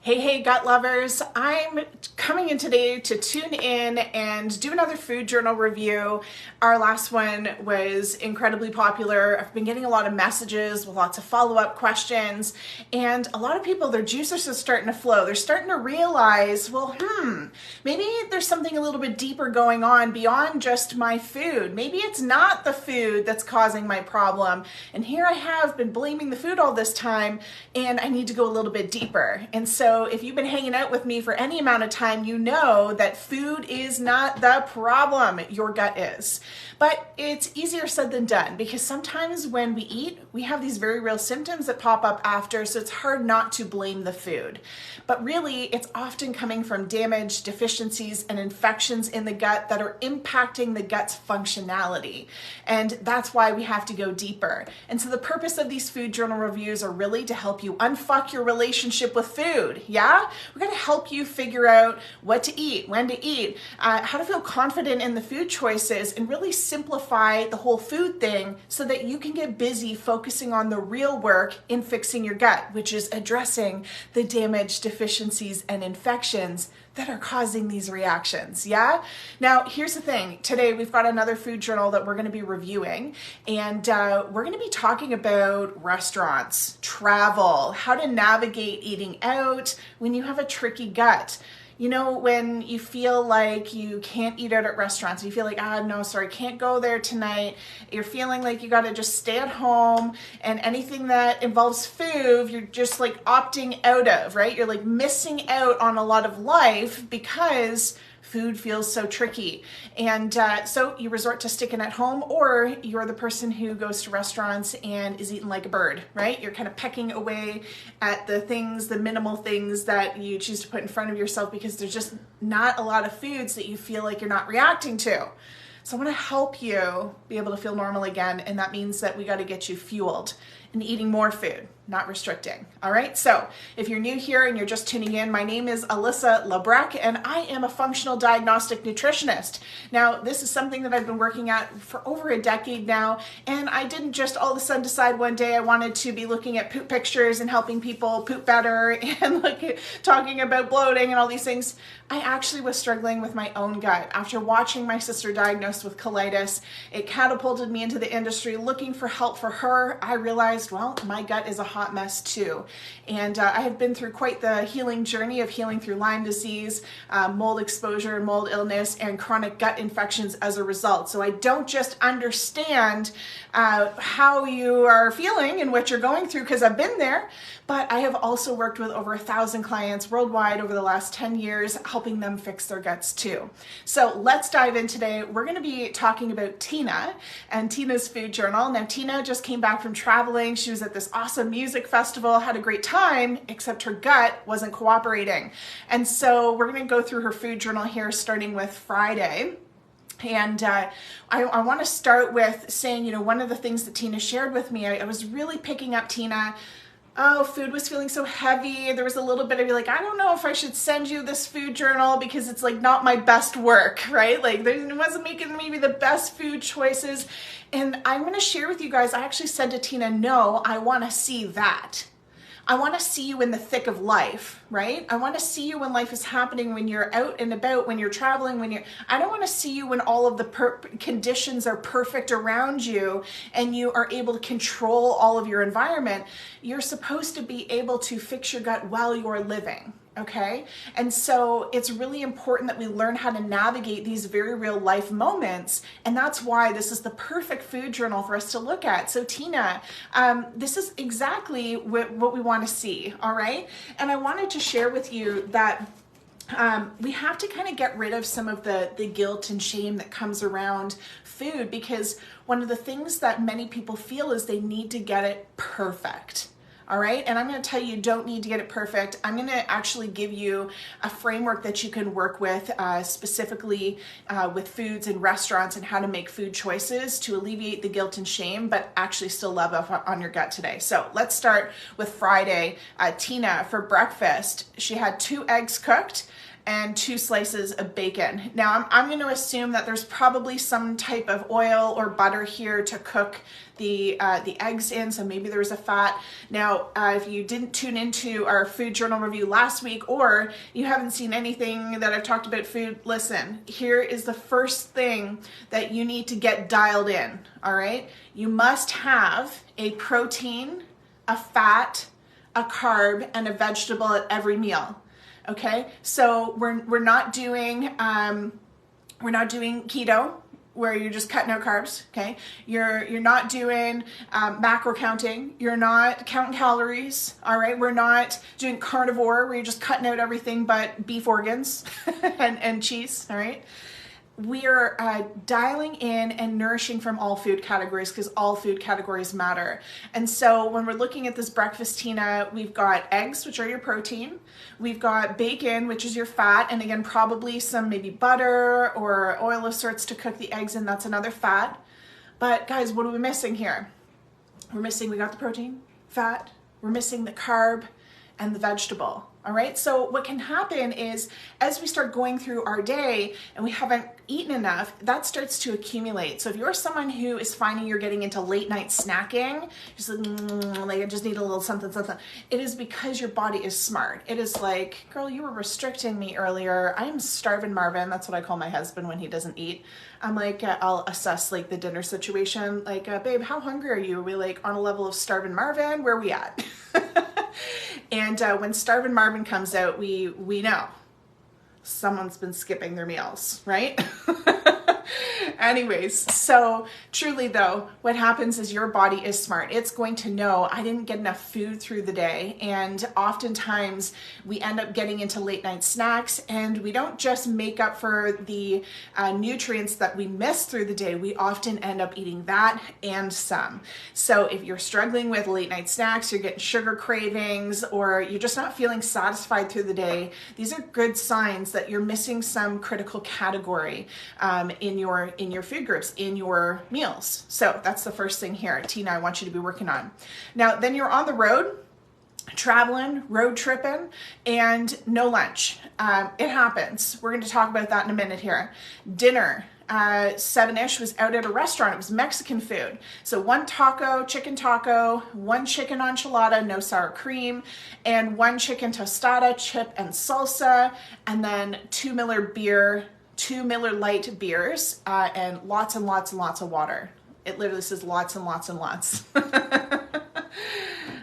Hey, gut lovers. I'm coming in today to tune in and do another food journal review. Our last one was incredibly popular. I've been getting a lot of messages with lots of follow-up questions, and a lot of people, their juices are starting to flow. They're starting to realize, well, maybe there's something a little bit deeper going on beyond just my food. Maybe it's not the food that's causing my problem. And here I have been blaming the food all this time, and I need to go a little bit deeper. And so if you've been hanging out with me for any amount of time, you know that food is not the problem, your gut is. But it's easier said than done, because sometimes when we eat, we have these very real symptoms that pop up after, so it's hard not to blame the food. But really, it's often coming from damage, deficiencies, and infections in the gut that are impacting the gut's functionality. And that's why we have to go deeper. And so the purpose of these food journal reviews are really to help you unfuck your relationship with food. Yeah? We're going to help you figure out what to eat, when to eat, how to feel confident in the food choices, and really simplify the whole food thing so that you can get busy focusing on the real work in fixing your gut, which is addressing the damage, deficiencies, and infections that are causing these reactions. Yeah? Now, here's the thing. Today, we've got another food journal that we're going to be reviewing, and we're going to be talking about restaurants, travel, how to navigate eating out when you have a tricky gut. You know, when you feel like you can't eat out at restaurants, you feel like, no, sorry, can't go there tonight. You're feeling like you got to just stay at home, and anything that involves food, you're just like opting out of, right? You're like missing out on a lot of life because food feels so tricky. And so you resort to sticking at home, or you're the person who goes to restaurants and is eating like a bird, right? You're kind of pecking away at the things, the minimal things that you choose to put in front of yourself because there's just not a lot of foods that you feel like you're not reacting to. So I want to help you be able to feel normal again, and that means that we got to get you fueled and eating more food, not restricting. All right, so if you're new here and you're just tuning in, my name is Alyssa Labrecque, and I am a functional diagnostic nutritionist. Now, this is something that I've been working at for over a decade now, and I didn't just all of a sudden decide one day I wanted to be looking at poop pictures and helping people poop better and talking about bloating and all these things. I actually was struggling with my own gut. After watching my sister diagnosed with colitis, it catapulted me into the industry looking for help for her. I realized, well, my gut is a hot mess too. And I have been through quite the healing journey of healing through Lyme disease, mold exposure, mold illness, and chronic gut infections as a result. So I don't just understand how you are feeling and what you're going through because I've been there, but I have also worked with over 1,000 clients worldwide over the last 10 years, helping them fix their guts too. So let's dive in today. We're going to be talking about Tina and Tina's food journal. Now, Tina just came back from traveling. She was at this awesome music festival, had a great time, except her gut wasn't cooperating. And so we're going to go through her food journal here, starting with Friday. And I want to start with saying, one of the things that Tina shared with me, I was really picking up Tina. Oh, food was feeling so heavy. There was a little bit of like, I don't know if I should send you this food journal because it's like not my best work, right? Like it wasn't making maybe the best food choices. And I'm going to share with you guys, I actually said to Tina, no, I want to see that. I want to see you in the thick of life, right? I want to see you when life is happening, when you're out and about, when you're traveling, I don't want to see you when all of the conditions are perfect around you and you are able to control all of your environment. You're supposed to be able to fix your gut while you're living. Okay. And so it's really important that we learn how to navigate these very real life moments. And that's why this is the perfect food journal for us to look at. So Tina, this is exactly what we want to see. All right. And I wanted to share with you that we have to kind of get rid of some of the guilt and shame that comes around food, because one of the things that many people feel is they need to get it perfect. All right, and I'm going to tell you don't need to get it perfect. I'm going to actually give you a framework that you can work with specifically with foods and restaurants and how to make food choices to alleviate the guilt and shame, but actually still love on your gut today. So let's start with Friday. Tina, for breakfast, she had 2 eggs cooked and 2 slices of bacon. Now I'm going to assume that there's probably some type of oil or butter here to cook the eggs in, so maybe there was a fat. Now, if you didn't tune into our food journal review last week, or you haven't seen anything that I've talked about food, listen, here is the first thing that you need to get dialed in, all right? You must have a protein, a fat, a carb, and a vegetable at every meal. Okay, so we're not doing keto, where you're just cutting out carbs. Okay, you're not doing macro counting. You're not counting calories. All right, we're not doing carnivore, where you're just cutting out everything but beef organs and cheese. All right. We are dialing in and nourishing from all food categories, because all food categories matter. And so when we're looking at this breakfast, Tina, we've got eggs, which are your protein. We've got bacon, which is your fat. And again, probably some maybe butter or oil of sorts to cook the eggs in. That's another fat. But guys, what are we missing here? We got the protein, fat, we're missing the carb and the vegetable. All right, so what can happen is, as we start going through our day and we haven't eaten enough, that starts to accumulate. So if you're someone who is finding you're getting into late night snacking, just like I just need a little something, it is because your body is smart. It is like, girl, you were restricting me earlier. I'm starving Marvin. That's what I call my husband when he doesn't eat. I'm like, I'll assess like the dinner situation. Like, babe, how hungry are you? Are we like on a level of starving Marvin? Where are we at? And when Starvin' Marvin comes out, we know someone's been skipping their meals, right? Anyways, so truly though, what happens is your body is smart. It's going to know I didn't get enough food through the day. And oftentimes we end up getting into late night snacks, and we don't just make up for the nutrients that we miss through the day. We often end up eating that and some. So if you're struggling with late night snacks, you're getting sugar cravings, or you're just not feeling satisfied through the day, these are good signs that you're missing some critical category in your food groups, in your meals. So that's the first thing here, Tina, I want you to be working on. Now, then you're on the road, traveling, road tripping, and no lunch. It happens. We're going to talk about that in a minute here. Dinner, 7-ish, was out at a restaurant. It was Mexican food. So 1 taco, chicken taco, 1 chicken enchilada, no sour cream, and 1 chicken tostada, chip and salsa, and then 2 Miller beer, 2 Miller Lite beers, and lots and lots and lots of water. It literally says lots and lots and lots.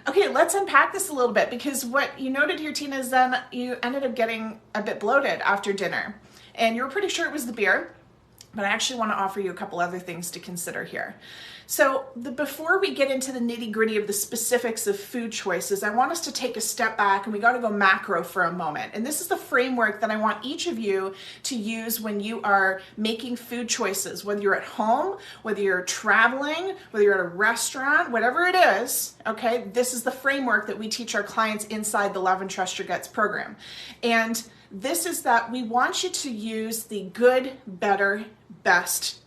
Okay, let's unpack this a little bit, because what you noted here, Tina, is then you ended up getting a bit bloated after dinner, and you were pretty sure it was the beer, but I actually want to offer you a couple other things to consider here. So before we get into the nitty gritty of the specifics of food choices, I want us to take a step back, and we got to go macro for a moment. And this is the framework that I want each of you to use when you are making food choices, whether you're at home, whether you're traveling, whether you're at a restaurant, whatever it is, okay? This is the framework that we teach our clients inside the Love and Trust Your Guts program. And this is that we want you to use the good, better, best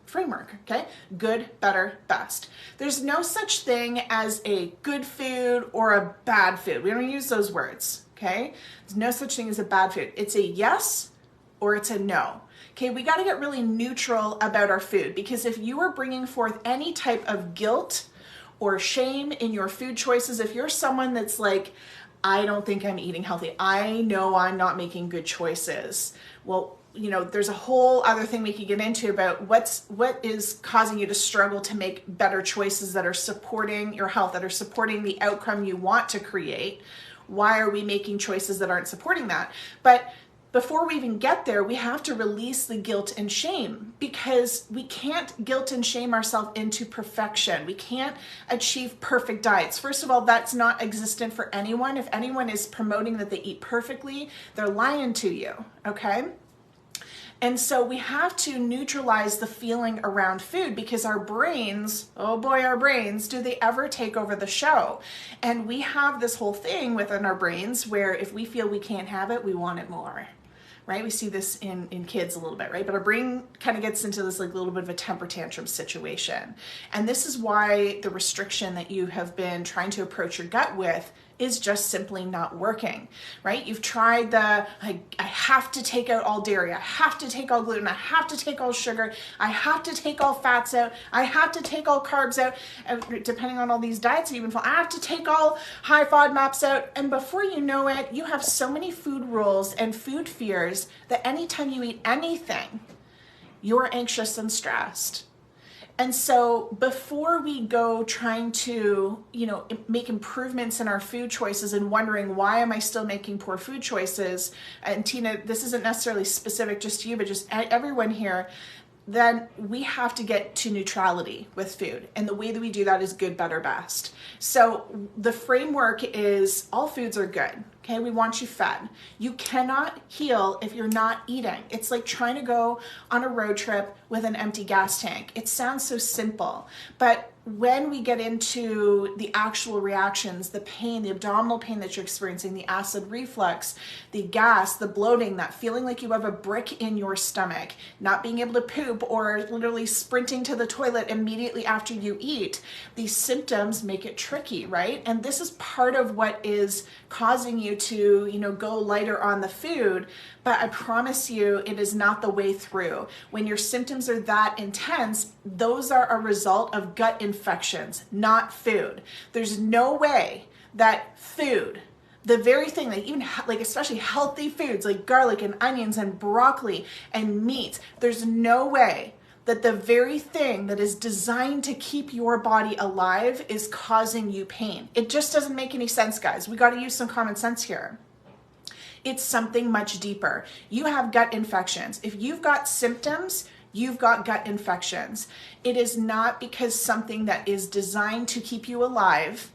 framework, okay? Good, better, best. There's no such thing as a good food or a bad food. We don't use those words, okay? There's no such thing as a bad food. It's a yes or it's a no. Okay, we got to get really neutral about our food, because if you are bringing forth any type of guilt or shame in your food choices, if you're someone that's like, I don't think I'm eating healthy, I know I'm not making good choices, well, you know, there's a whole other thing we could get into about what is causing you to struggle to make better choices that are supporting your health, that are supporting the outcome you want to create. Why are we making choices that aren't supporting that? But before we even get there, we have to release the guilt and shame, because we can't guilt and shame ourselves into perfection. We can't achieve perfect diets. First of all, that's not existent for anyone. If anyone is promoting that they eat perfectly, they're lying to you, okay? And so we have to neutralize the feeling around food, because our brains, oh boy, our brains, do they ever take over the show? And we have this whole thing within our brains where if we feel we can't have it, we want it more, right? We see this in kids a little bit, right? But our brain kind of gets into this like little bit of a temper tantrum situation. And this is why the restriction that you have been trying to approach your gut with is just simply not working, right? You've tried the, I have to take out all dairy, I have to take all gluten, I have to take all sugar, I have to take all fats out, I have to take all carbs out, depending on all these diets that you've been following, I have to take all high FODMAPs out, and before you know it, you have so many food rules and food fears that anytime you eat anything, you're anxious and stressed. And so before we go trying to, make improvements in our food choices and wondering, why am I still making poor food choices? And Tina, this isn't necessarily specific just to you, but just everyone here, then we have to get to neutrality with food. And the way that we do that is good, better, best. So the framework is all foods are good. Okay, we want you fed. You cannot heal if you're not eating. It's like trying to go on a road trip with an empty gas tank. It sounds so simple, but when we get into the actual reactions, the pain, the abdominal pain that you're experiencing, the acid reflux, the gas, the bloating, that feeling like you have a brick in your stomach, not being able to poop, or literally sprinting to the toilet immediately after you eat, these symptoms make it tricky, right? And this is part of what is causing you to, go lighter on the food, but I promise you it is not the way through. When your symptoms are that intense, those are a result of gut infections, not food. There's no way that food, the very thing that even like especially healthy foods like garlic and onions and broccoli and meat, there's no way that the very thing that is designed to keep your body alive is causing you pain. It just doesn't make any sense, guys. We got to use some common sense here. It's something much deeper. You have gut infections. If you've got symptoms, you've got gut infections. It is not because something that is designed to keep you alive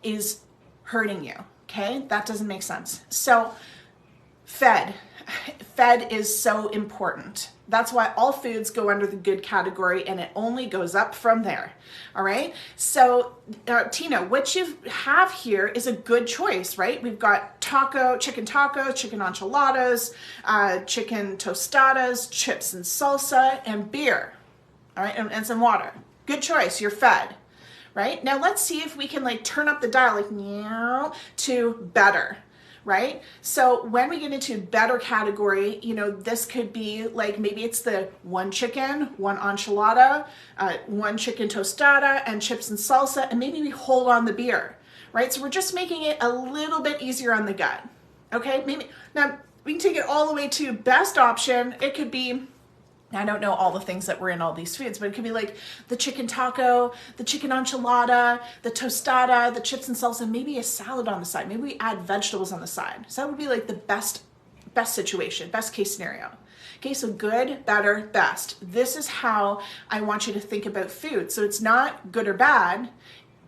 is hurting you, okay? That doesn't make sense. So fed is so important. That's why all foods go under the good category, and it only goes up from there. All right. So Tina, what you have here is a good choice, right? We've got chicken tacos, chicken enchiladas, chicken tostadas, chips and salsa, and beer. All right. And some water. Good choice. You're fed. Right. Now let's see if we can turn up the dial to better. Right? So when we get into better category, this could be maybe it's the one chicken, one enchilada, one chicken tostada, and chips and salsa, and maybe we hold on the beer, right? So we're just making it a little bit easier on the gut. Okay? Maybe now we can take it all the way to best option. It could be, I don't know all the things that were in all these foods, but it could be like the chicken taco, the chicken enchilada, the tostada, the chips and salsa, maybe a salad on the side. Maybe we add vegetables on the side. So that would be the best situation, best case scenario. Okay, so good, better, best. This is how I want you to think about food. So it's not good or bad.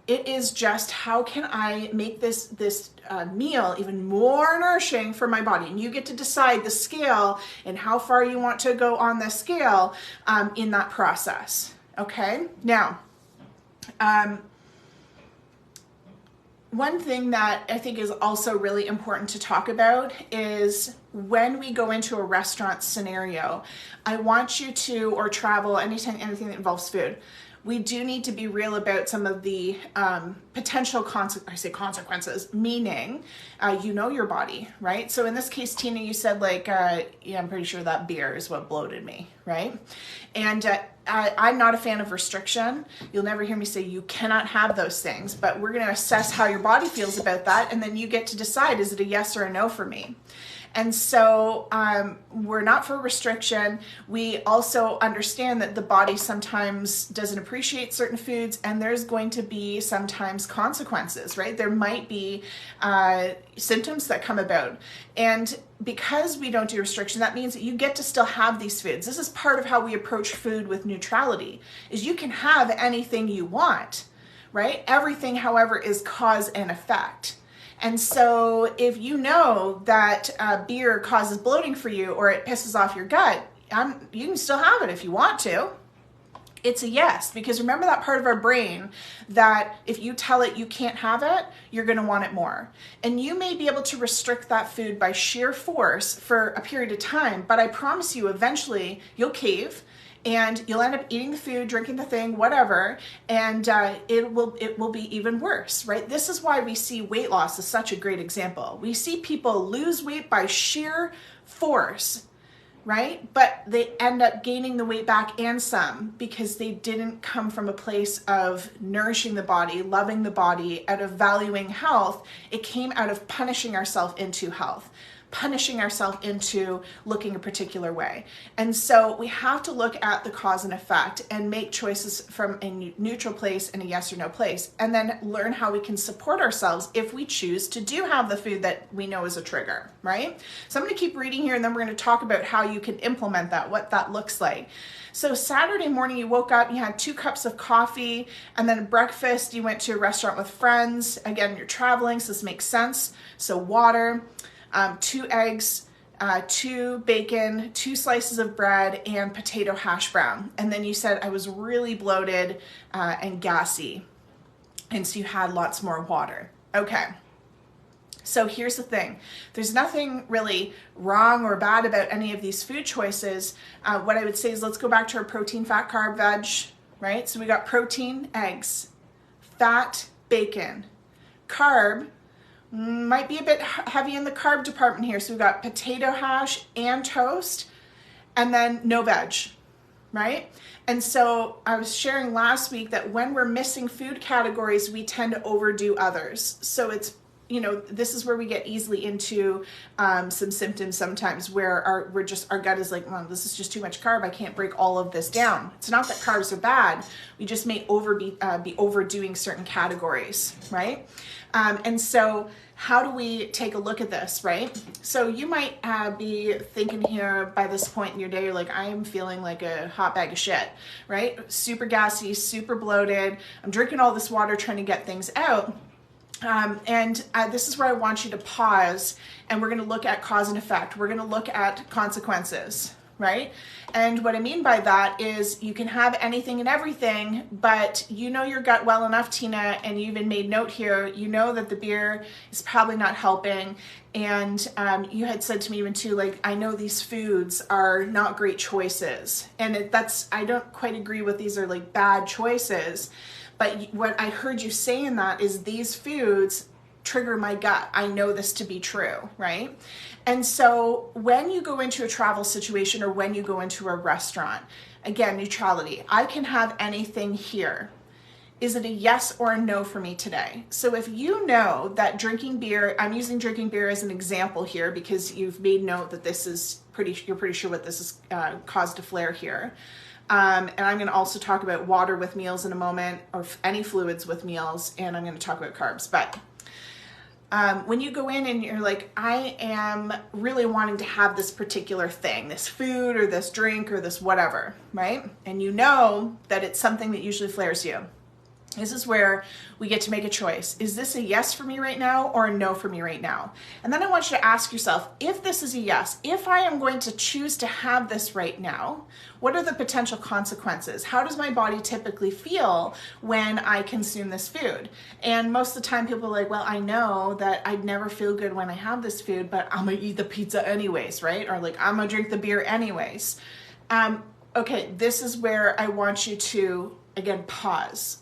It is just, how can I make this meal even more nourishing for my body? And you get to decide the scale and how far you want to go on the scale in that process. Okay. Now, one thing that I think is also really important to talk about is when we go into a restaurant scenario, I want you to, or travel, anything that involves food, we do need to be real about some of the potential consequences, meaning your body, right? So in this case, Tina, you said I'm pretty sure that beer is what bloated me, right? And I'm not a fan of restriction. You'll never hear me say you cannot have those things, but we're going to assess how your body feels about that, and then you get to decide, is it a yes or a no for me? And so we're not for restriction. We also understand that the body sometimes doesn't appreciate certain foods, and there's going to be sometimes consequences, right? There might be symptoms that come about. And because we don't do restriction, that means that you get to still have these foods. This is part of how we approach food with neutrality, is you can have anything you want, right? Everything, however, is cause and effect. And so if you know that beer causes bloating for you, or it pisses off your gut, you can still have it if you want to. It's a yes, because remember that part of our brain that if you tell it you can't have it, you're going to want it more. And you may be able to restrict that food by sheer force for a period of time, but I promise you eventually you'll cave and you'll end up eating the food, drinking the thing, whatever, and it will be even worse, right? This is why we see weight loss as such a great example. We see people lose weight by sheer force, right? But they end up gaining the weight back and some, because they didn't come from a place of nourishing the body, loving the body, out of valuing health. It came out of punishing ourselves into health, punishing ourselves into looking a particular way. And so we have to look at the cause and effect and make choices from a neutral place and a yes or no place, and then learn how we can support ourselves if we choose to do have the food that we know is a trigger, right? So I'm going to keep reading here, and then we're going to talk about how you can implement that, what that looks like. So Saturday morning, you woke up, you had 2 cups of coffee, and then breakfast, you went to a restaurant with friends. Again, you're traveling, so this makes sense. So water, 2 eggs, 2 bacon, 2 slices of bread, and potato hash brown. And then you said, I was really bloated and gassy. And so you had lots more water. Okay. So here's the thing. There's nothing really wrong or bad about any of these food choices. What I would say is, let's go back to our protein, fat, carb, veg, right? So we got protein, eggs, fat, bacon, carb, might be a bit heavy in the carb department here. So we've got potato hash and toast, and then no veg, right? And so I was sharing last week that when we're missing food categories, we tend to overdo others. So it's, this is where we get easily into some symptoms sometimes, where our gut is like, well, this is just too much carb. I can't break all of this down. It's not that carbs are bad. We just may be overdoing certain categories, right? And so how do we take a look at this, right? So you might be thinking here by this point in your day, you're like, I am feeling like a hot bag of shit, right? Super gassy, super bloated. I'm drinking all this water trying to get things out. This is where I want you to pause, and we're going to look at cause and effect. We're going to look at consequences, right? And what I mean by that is, you can have anything and everything, but you know your gut well enough, Tina, and you even made note here, you know that the beer is probably not helping. And you had said to me even too, like, I know these foods are not great choices. And I don't quite agree with these are like bad choices. But what I heard you say in that is, these foods trigger my gut. I know this to be true, right? And so when you go into a travel situation, or when you go into a restaurant, again, neutrality. I can have anything here. Is it a yes or a no for me today? So if you know that drinking beer, I'm using drinking beer as an example here because you've made note that this is you're pretty sure what this is caused a flare here. And I'm going to also talk about water with meals in a moment, or any fluids with meals, and I'm going to talk about carbs. But when you go in and you're like, I am really wanting to have this particular thing, this food or this drink or this whatever, right? And you know that it's something that usually flares you. This is where we get to make a choice. Is this a yes for me right now, or a no for me right now? And then I want you to ask yourself, if this is a yes, if I am going to choose to have this right now, what are the potential consequences? How does my body typically feel when I consume this food? And most of the time people are like, well, I know that I'd never feel good when I have this food, but I'm gonna eat the pizza anyways, right? Or like, I'm gonna drink the beer anyways. Okay, this is where I want you to, again, pause.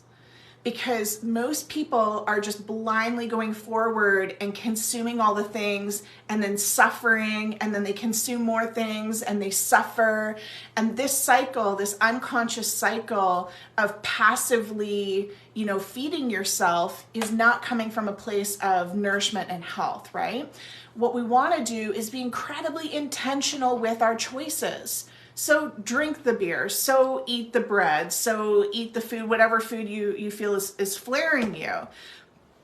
Because most people are just blindly going forward and consuming all the things, and then suffering, and then they consume more things and they suffer. And this cycle, this unconscious cycle of passively, feeding yourself, is not coming from a place of nourishment and health, right? What we want to do is be incredibly intentional with our choices. So drink the beer, so eat the bread, so eat the food, whatever food you feel is flaring you.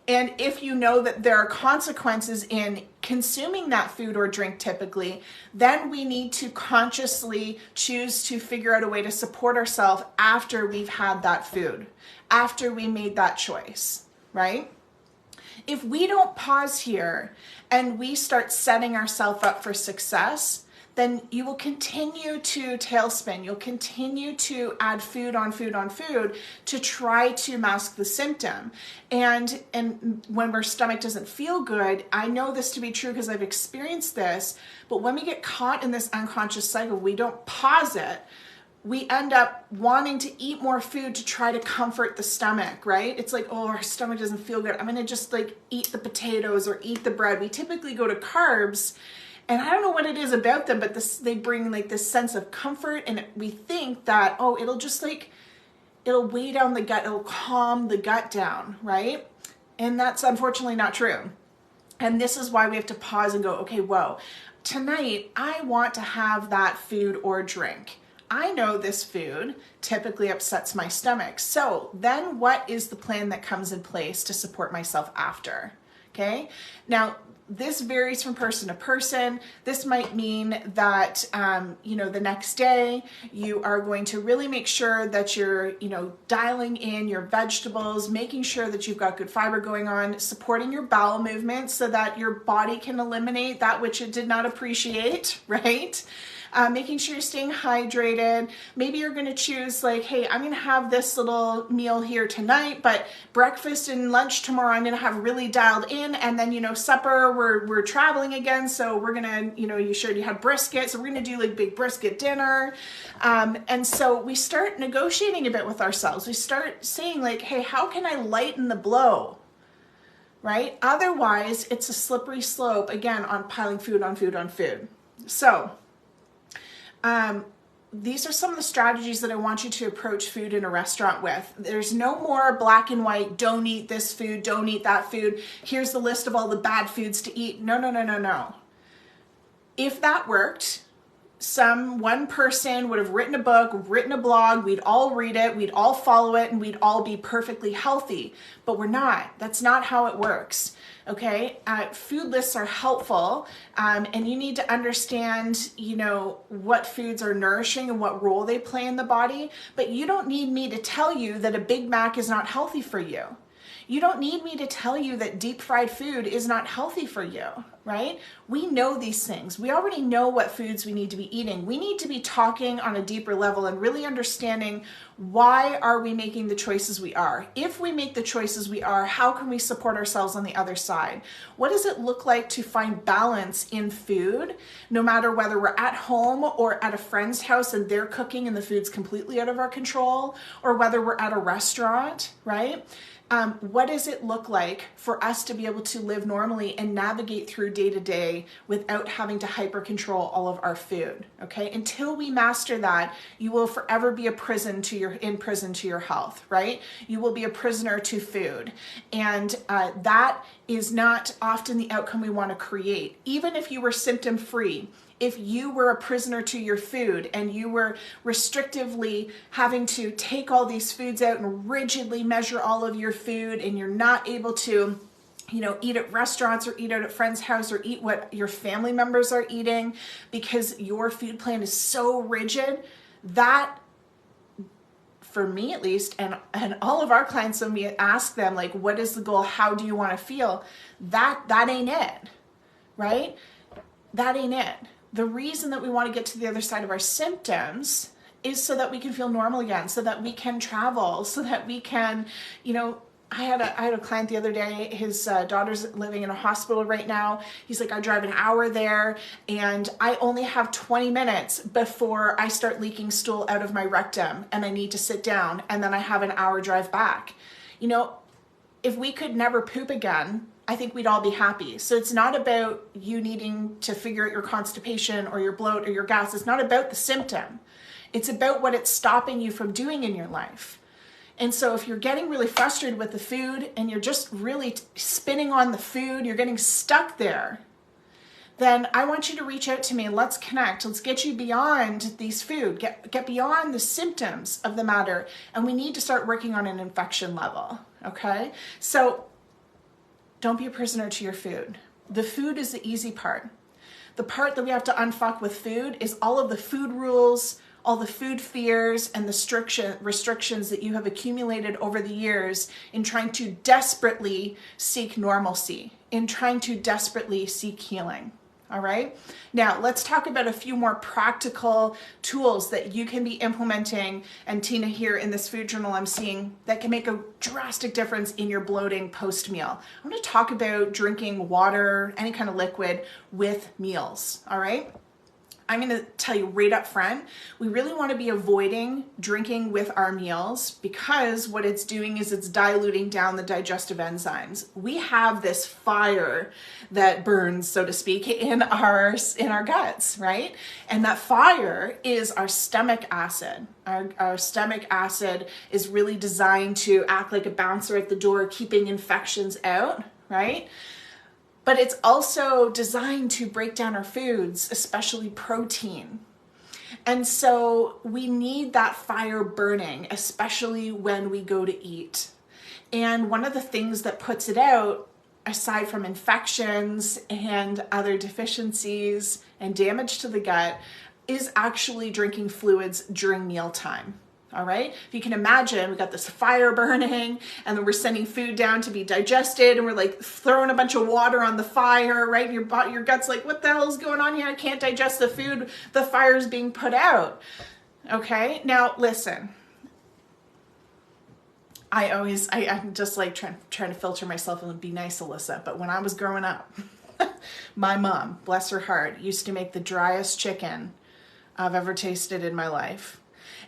And if you know that there are consequences in consuming that food or drink typically, then we need to consciously choose to figure out a way to support ourselves after we've had that food, after we made that choice, right? If we don't pause here and we start setting ourselves up for success, then you will continue to tailspin. You'll continue to add food on food on food to try to mask the symptom. And when our stomach doesn't feel good, I know this to be true because I've experienced this, but when we get caught in this unconscious cycle, we don't pause it. we end up wanting to eat more food to try to comfort the stomach, right? It's like, oh, our stomach doesn't feel good. I'm gonna just like eat the potatoes or eat the bread. We typically go to carbs, and I don't know what it is about them, but they bring like this sense of comfort, and we think that, oh, it'll weigh down the gut, it'll calm the gut down, right? And that's unfortunately not true. And this is why we have to pause and go, okay, whoa, tonight I want to have that food or drink. I know this food typically upsets my stomach. So then what is the plan that comes in place to support myself after? Okay. Now, this varies from person to person. This might mean that, the next day you are going to really make sure that you're, dialing in your vegetables, making sure that you've got good fiber going on, supporting your bowel movement so that your body can eliminate that which it did not appreciate, right? Making sure you're staying hydrated. Maybe you're going to choose like, hey, I'm going to have this little meal here tonight, but breakfast and lunch tomorrow I'm going to have really dialed in. And then, supper, we're traveling again. So we're going to, you shared you had brisket. So we're going to do like big brisket dinner. And so we start negotiating a bit with ourselves. We start saying like, hey, how can I lighten the blow? Right? Otherwise, it's a slippery slope, again, on piling food on food on food. So these are some of the strategies that I want you to approach food in a restaurant with. There's no more black and white, don't eat this food, don't eat that food. Here's the list of all the bad foods to eat. No. If that worked, one person would have written a book, written a blog, we'd all read it, we'd all follow it, and we'd all be perfectly healthy. But we're not. That's not how it works. Okay, food lists are helpful, and you need to understand, what foods are nourishing and what role they play in the body, but you don't need me to tell you that a Big Mac is not healthy for you. You don't need me to tell you that deep fried food is not healthy for you, right? We know these things. We already know what foods we need to be eating. We need to be talking on a deeper level and really understanding why are we making the choices we are? If we make the choices we are, how can we support ourselves on the other side? What does it look like to find balance in food, no matter whether we're at home or at a friend's house and they're cooking and the food's completely out of our control, or whether we're at a restaurant, right? What does it look like for us to be able to live normally and navigate through day to day without having to hyper control all of our food? Okay, until we master that, you will forever be in prison to your health, right? You will be a prisoner to food, and that is not often the outcome we want to create. Even if you were symptom free, if you were a prisoner to your food and you were restrictively having to take all these foods out and rigidly measure all of your food, and you're not able to eat at restaurants or eat out at friends' house or eat what your family members are eating because your food plan is so rigid, that, for me at least, and all of our clients, when we ask them like, what is the goal? How do you want to feel? That ain't it, right? That ain't it. The reason that we want to get to the other side of our symptoms is so that we can feel normal again, so that we can travel, so that we can, I had a client the other day, his daughter's living in a hospital right now. He's like, I drive an hour there and I only have 20 minutes before I start leaking stool out of my rectum and I need to sit down, and then I have an hour drive back. If we could never poop again, I think we'd all be happy. So it's not about you needing to figure out your constipation or your bloat or your gas. It's not about the symptom. It's about what it's stopping you from doing in your life. And so if you're getting really frustrated with the food and you're just really spinning on the food, you're getting stuck there, then I want you to reach out to me and let's connect. Let's get you beyond these food, get beyond the symptoms of the matter. And we need to start working on an infection level, okay? So don't be a prisoner to your food. The food is the easy part. The part that we have to unfuck with food is all of the food rules, all the food fears, and the restrictions that you have accumulated over the years in trying to desperately seek normalcy, in trying to desperately seek healing. All right. Now let's talk about a few more practical tools that you can be implementing. And Tina, here in this food journal I'm seeing that can make a drastic difference in your bloating post meal. I'm going to talk about drinking water, any kind of liquid with meals. All right. I'm going to tell you right up front, we really want to be avoiding drinking with our meals, because what it's doing is it's diluting down the digestive enzymes. We have this fire that burns, so to speak, in our guts, right? And that fire is our stomach acid. Our stomach acid is really designed to act like a bouncer at the door, keeping infections out, right? But it's also designed to break down our foods, especially protein. And so we need that fire burning, especially when we go to eat. And one of the things that puts it out, aside from infections and other deficiencies and damage to the gut, is actually drinking fluids during mealtime. All right. If you can imagine, we got this fire burning, and then we're sending food down to be digested, and we're like throwing a bunch of water on the fire, right? Your gut's like, what the hell is going on here? I can't digest the food. The fire's being put out. Okay. Now listen, I'm just like trying to filter myself and be nice, Alyssa. But when I was growing up, my mom, bless her heart, used to make the driest chicken I've ever tasted in my life.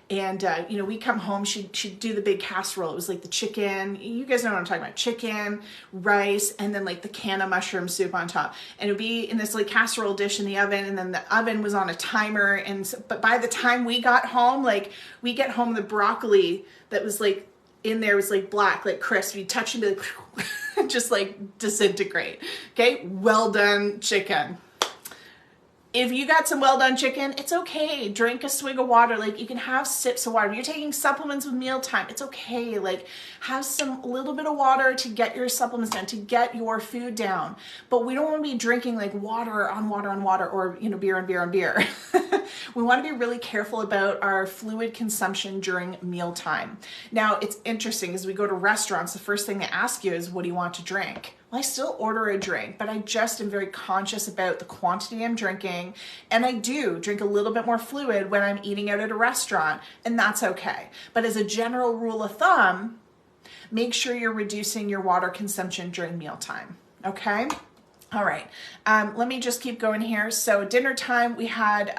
And, we come home, she'd do the big casserole. It was like the chicken, you guys know what I'm talking about, chicken, rice, and then like the can of mushroom soup on top. And it would be in this like casserole dish in the oven, and then the oven was on a timer. But by the time we got home, like we get home, the broccoli that was like in there was like black, like crisp. You touch it, like, just like disintegrate. Okay, well done chicken. If you got some well done chicken, it's okay. Drink a swig of water. Like, you can have sips of water. If you're taking supplements with mealtime, it's okay. Like, have a little bit of water to get your supplements down, to get your food down. But we don't want to be drinking like water on water on water, or, beer on beer on beer. We want to be really careful about our fluid consumption during mealtime. Now, it's interesting, as we go to restaurants, the first thing they ask you is, what do you want to drink? Well, I still order a drink, but I just am very conscious about the quantity I'm drinking. And I do drink a little bit more fluid when I'm eating out at a restaurant, and that's okay. But as a general rule of thumb, make sure you're reducing your water consumption during mealtime, okay? All right, let me just keep going here. So dinner time, we had,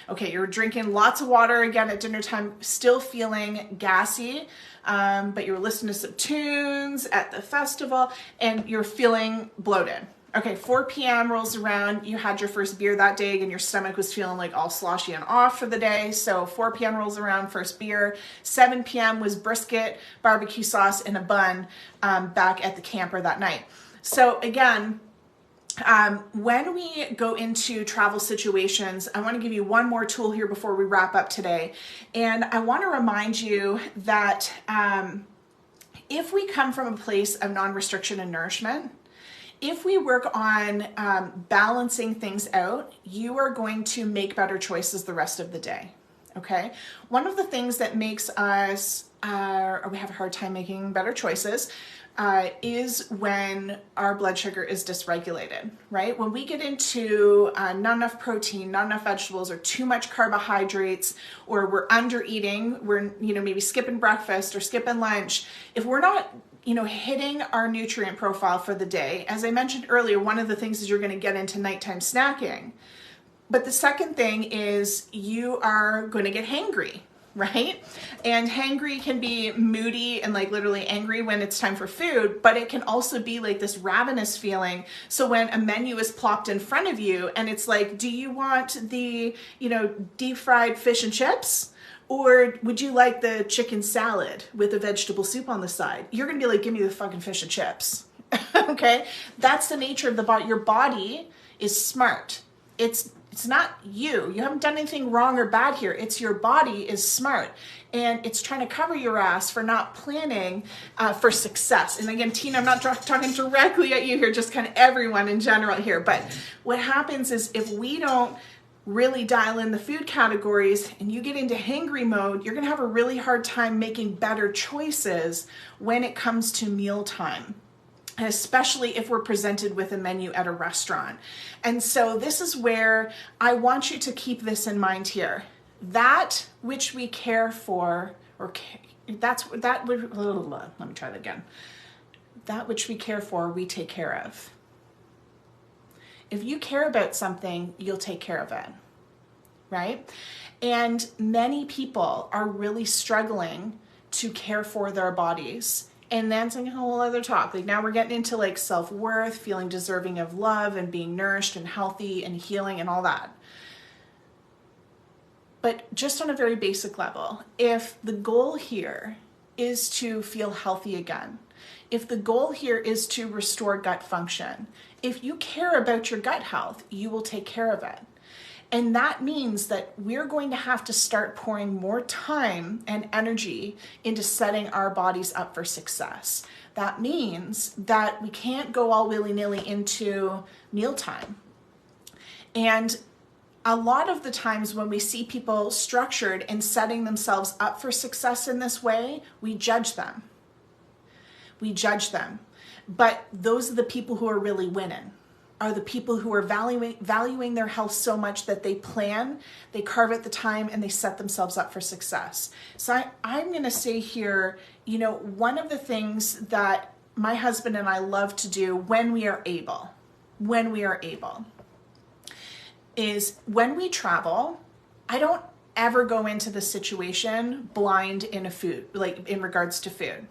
okay, you're drinking lots of water again at dinner time, still feeling gassy. But you were listening to some tunes at the festival, and you're feeling bloated. Okay, 4 p.m. rolls around, you had your first beer that day, and your stomach was feeling like all sloshy and off for the day. So 4 p.m. rolls around, first beer. 7 p.m. was brisket, barbecue sauce, and a bun back at the camper that night. So again, when we go into travel situations, I want to give you one more tool here before we wrap up today. And I want to remind you that if we come from a place of non-restriction and nourishment, if we work on balancing things out, you are going to make better choices the rest of the day. Okay? One of the things that makes us, or we have a hard time making better choices, is when our blood sugar is dysregulated, right? When we get into not enough protein, not enough vegetables, or too much carbohydrates, or we're under eating, we're, maybe skipping breakfast or skipping lunch. If we're not, hitting our nutrient profile for the day, as I mentioned earlier, one of the things is you're going to get into nighttime snacking. But the second thing is you are going to get hangry, right? And hangry can be moody and like literally angry when it's time for food, but it can also be like this ravenous feeling. So when a menu is plopped in front of you and it's like, do you want the, deep fried fish and chips? Or would you like the chicken salad with a vegetable soup on the side? You're going to be like, give me the fucking fish and chips. Okay? That's the nature of the body. Your body is smart. It's not you. You haven't done anything wrong or bad here. It's your body is smart, and it's trying to cover your ass for not planning for success. And again, Tina, I'm not talking directly at you here, just kind of everyone in general here. But what happens is if we don't really dial in the food categories and you get into hangry mode, you're going to have a really hard time making better choices when it comes to mealtime, especially if we're presented with a menu at a restaurant. And so this is where I want you to keep this in mind here. That which we care for, let me try that again. That which we care for, we take care of. If you care about something, you'll take care of it, right? And many people are really struggling to care for their bodies. And that's like a whole other talk. Like now we're getting into like self-worth, feeling deserving of love and being nourished and healthy and healing and all that. But just on a very basic level, if the goal here is to feel healthy again, if the goal here is to restore gut function, if you care about your gut health, you will take care of it. And that means that we're going to have to start pouring more time and energy into setting our bodies up for success. That means that we can't go all willy-nilly into mealtime. And a lot of the times when we see people structured and setting themselves up for success in this way, we judge them. We judge them. But those are the people who are really winning, are the people who are valuing their health so much that they plan, they carve out the time, and they set themselves up for success. So I'm going to say here, you know, one of the things that my husband and I love to do when we are able, is when we travel, I don't ever go into the situation blind in in regards to food.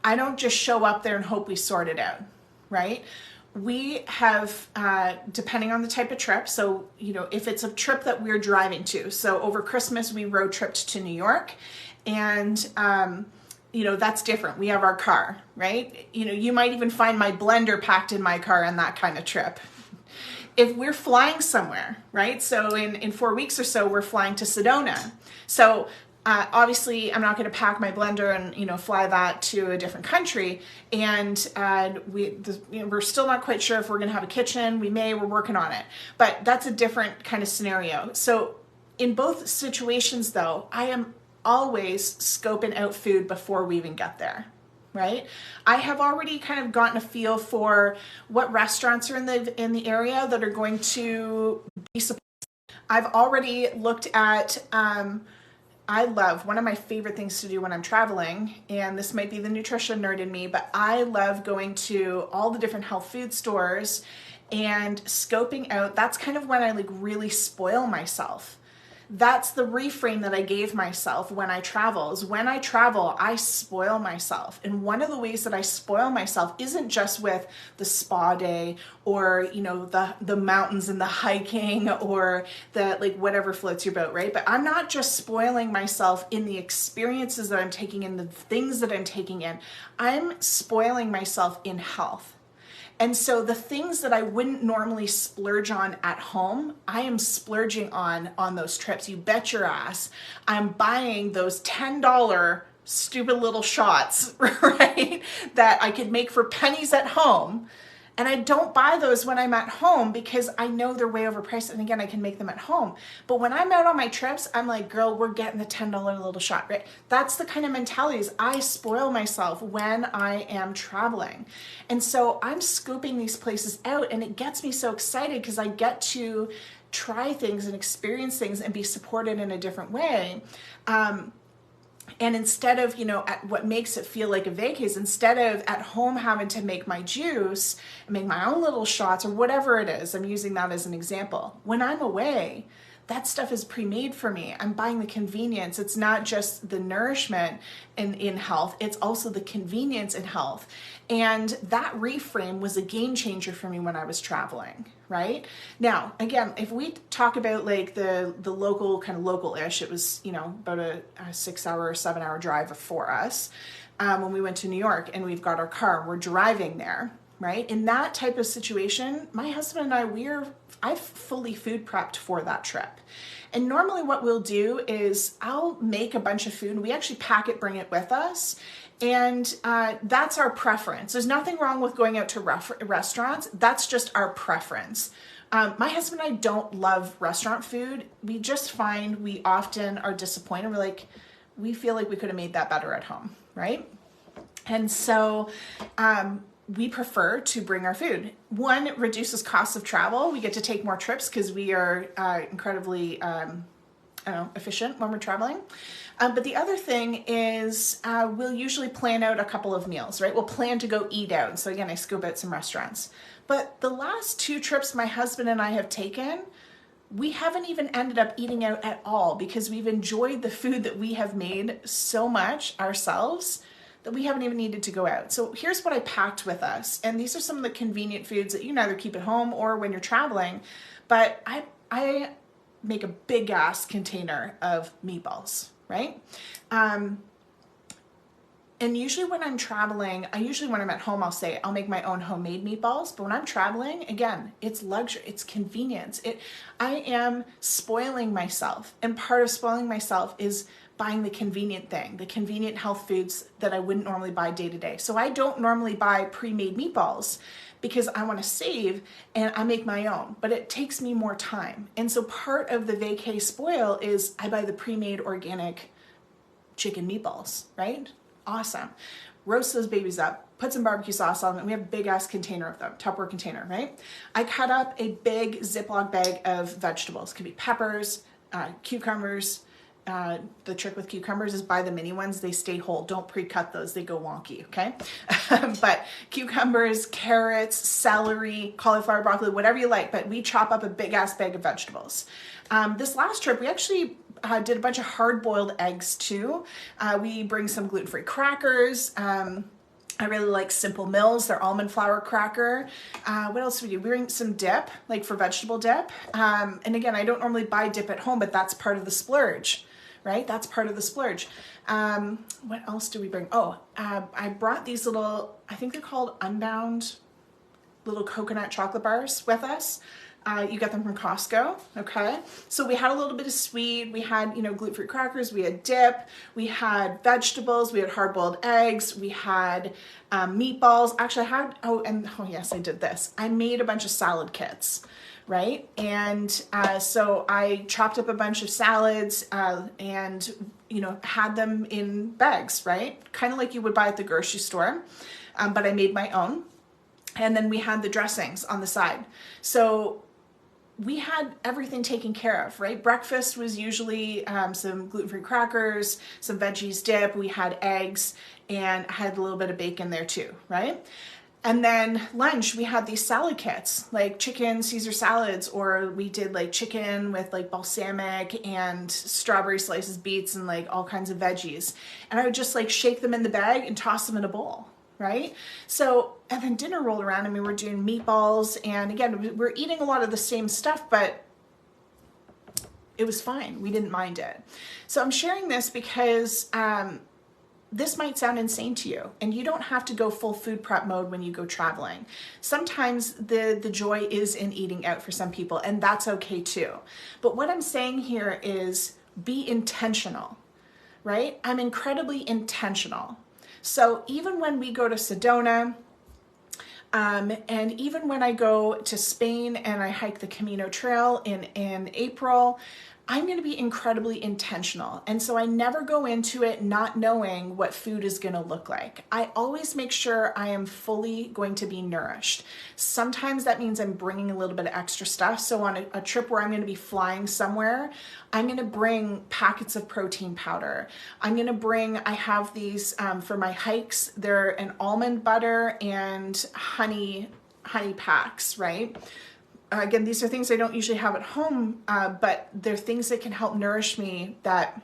I don't just show up there and hope we sort it out, right? We have, depending on the type of trip, so, you know, if it's a trip that we're driving to, so over Christmas we road tripped to New York, and, you know, that's different. We have our car, right? You know, you might even find my blender packed in my car on that kind of trip. If we're flying somewhere, right? So in 4 weeks or so, we're flying to Sedona. So obviously, I'm not going to pack my blender and, you know, fly that to a different country. And we're still not quite sure if we're going to have a kitchen. We're working on it. But that's a different kind of scenario. So in both situations, though, I am always scoping out food before we even get there, right? I have already kind of gotten a feel for what restaurants are in the area that are going to be supported. I've already looked at I love, one of my favorite things to do when I'm traveling, and this might be the nutrition nerd in me, but I love going to all the different health food stores and scoping out. That's kind of when I like really spoil myself. That's the reframe that I gave myself when I travel, is when I travel, I spoil myself. And one of the ways that I spoil myself isn't just with the spa day or, you know, the mountains and the hiking or the like whatever floats your boat, right? But I'm not just spoiling myself in the experiences that I'm taking in, the things that I'm taking in. I'm spoiling myself in health. And so the things that I wouldn't normally splurge on at home, I am splurging on those trips. You bet your ass. I'm buying those $10 stupid little shots, right, that I could make for pennies at home. And I don't buy those when I'm at home because I know they're way overpriced. And again, I can make them at home. But when I'm out on my trips, I'm like, girl, we're getting the $10 little shot, right? That's the kind of mentalities I spoil myself when I am traveling. And so I'm scoping these places out, and it gets me so excited because I get to try things and experience things and be supported in a different way. And instead of, you know, at what makes it feel like a vacay, instead of at home having to make my juice, make my own little shots or whatever it is, I'm using that as an example. When I'm away, that stuff is pre-made for me. I'm buying the convenience. It's not just the nourishment in health, it's also the convenience in health. And that reframe was a game changer for me when I was traveling, right? Now, again, if we talk about like the local, kind of local-ish, it was, you know, about a 6-hour or 7-hour drive for us when we went to New York, and we've got our car, we're driving there, right? In that type of situation, my husband and I've fully food prepped for that trip. And normally what we'll do is I'll make a bunch of food, and we actually pack it, bring it with us. And that's our preference. There's nothing wrong with going out to restaurants. That's just our preference. My husband and I don't love restaurant food. We just find we often are disappointed. We're like, we feel like we could have made that better at home, right? And so we prefer to bring our food. One, it reduces costs of travel. We get to take more trips because we are incredibly efficient when we're traveling. But the other thing is we'll usually plan out a couple of meals, right? We'll plan to go eat out. So again, I scope out some restaurants. But the last 2 trips my husband and I have taken, we haven't even ended up eating out at all because we've enjoyed the food that we have made so much ourselves that we haven't even needed to go out. So here's what I packed with us. And these are some of the convenient foods that you can either keep at home or when you're traveling. But I make a big ass container of meatballs, right? And usually when I'm traveling, when I'm at home, I'll make my own homemade meatballs. But when I'm traveling, again, it's luxury, it's convenience. I am spoiling myself. And part of spoiling myself is buying the convenient thing, the convenient health foods that I wouldn't normally buy day to day. So I don't normally buy pre-made meatballs because I want to save and I make my own, but it takes me more time. And so part of the vacay spoil is I buy the pre-made organic chicken meatballs, right? Awesome. Roast those babies up, put some barbecue sauce on them. We have a big ass container of them, Tupperware container, right? I cut up a big Ziploc bag of vegetables. It could be peppers, cucumbers. The trick with cucumbers is buy the mini ones. They stay whole. Don't pre-cut those. They go wonky, okay? But cucumbers, carrots, celery, cauliflower, broccoli, whatever you like. But we chop up a big ass bag of vegetables. This last trip, we actually did a bunch of hard-boiled eggs too. We bring some gluten-free crackers. I really like Simple Mills, their almond flour cracker. What else do we do? We bring some dip, like for vegetable dip. And again, I don't normally buy dip at home, but that's part of the splurge, right? That's part of the splurge. What else do we bring? I brought these little, I think they're called Unbound little coconut chocolate bars with us. You get them from Costco, okay? So we had a little bit of sweet, we had, gluten-free crackers, we had dip, we had vegetables, we had hard-boiled eggs, we had meatballs. Actually, yes, I did this. I made a bunch of salad kits, right? And so I chopped up a bunch of salads and, had them in bags, right? Kind of like you would buy at the grocery store, but I made my own. And then we had the dressings on the side. So we had everything taken care of, right? Breakfast was usually some gluten-free crackers, some veggies dip, we had eggs, and I had a little bit of bacon there too, right? And then lunch, we had these salad kits, like chicken Caesar salads, or we did like chicken with like balsamic and strawberry slices, beets, and like all kinds of veggies. And I would just like shake them in the bag and toss them in a bowl, right? So, and then dinner rolled around and we were doing meatballs, and again, we're eating a lot of the same stuff, but it was fine. We didn't mind it. So I'm sharing this because this might sound insane to you, and you don't have to go full food prep mode when you go traveling. Sometimes the joy is in eating out for some people, and that's okay too. But what I'm saying here is be intentional, right? I'm incredibly intentional. So even when we go to Sedona, and even when I go to Spain and I hike the Camino Trail in April, I'm going to be incredibly intentional. And so I never go into it not knowing what food is going to look like. I always make sure I am fully going to be nourished. Sometimes that means I'm bringing a little bit of extra stuff. So on a trip where I'm going to be flying somewhere, I'm going to bring packets of protein powder. I have these for my hikes. They're an almond butter and honey packs, right? Again, these are things I don't usually have at home, but they're things that can help nourish me, that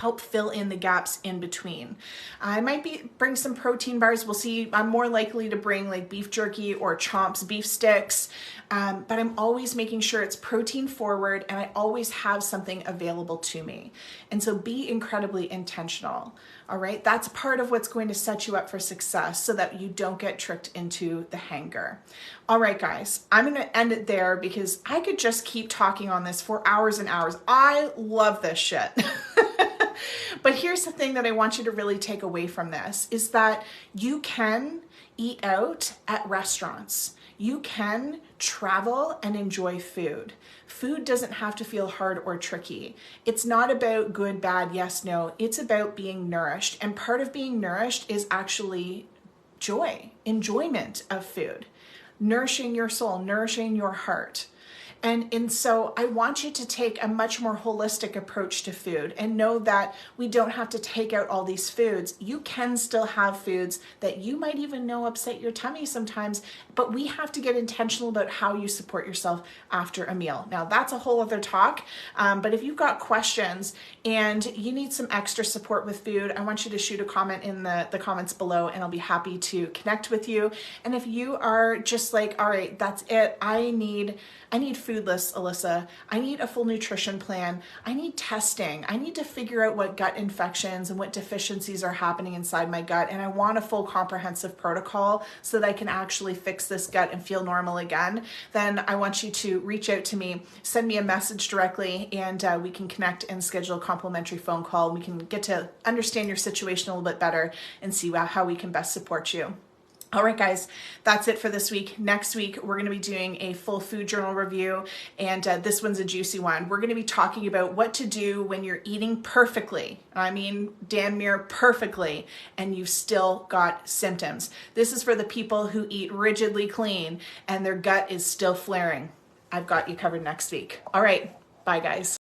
help fill in the gaps in between. I might bring some protein bars. We'll see. I'm more likely to bring like beef jerky or Chomps beef sticks, but I'm always making sure it's protein forward, and I always have something available to me. And so be incredibly intentional. All right, that's part of what's going to set you up for success so that you don't get tricked into the hanger. All right, guys, I'm going to end it there because I could just keep talking on this for hours and hours. I love this shit. But here's the thing that I want you to really take away from this is that you can eat out at restaurants. You can travel and enjoy food. Food doesn't have to feel hard or tricky. It's not about good, bad, yes, no. It's about being nourished. And part of being nourished is actually joy, enjoyment of food, nourishing your soul, nourishing your heart. And so I want you to take a much more holistic approach to food and know that we don't have to take out all these foods. You can still have foods that you might even know upset your tummy sometimes, but we have to get intentional about how you support yourself after a meal. Now, that's a whole other talk, but if you've got questions and you need some extra support with food, I want you to shoot a comment in the comments below, and I'll be happy to connect with you. And if you are just like, all right, that's it, I need food lists, Alyssa. I need a full nutrition plan. I need testing. I need to figure out what gut infections and what deficiencies are happening inside my gut. And I want a full comprehensive protocol so that I can actually fix this gut and feel normal again. Then I want you to reach out to me, send me a message directly, and we can connect and schedule a complimentary phone call. We can get to understand your situation a little bit better and see how we can best support you. All right, guys, that's it for this week. Next week, we're going to be doing a full food journal review, and this one's a juicy one. We're going to be talking about what to do when you're eating perfectly. I mean, damn near perfectly, and you've still got symptoms. This is for the people who eat rigidly clean and their gut is still flaring. I've got you covered next week. All right, bye, guys.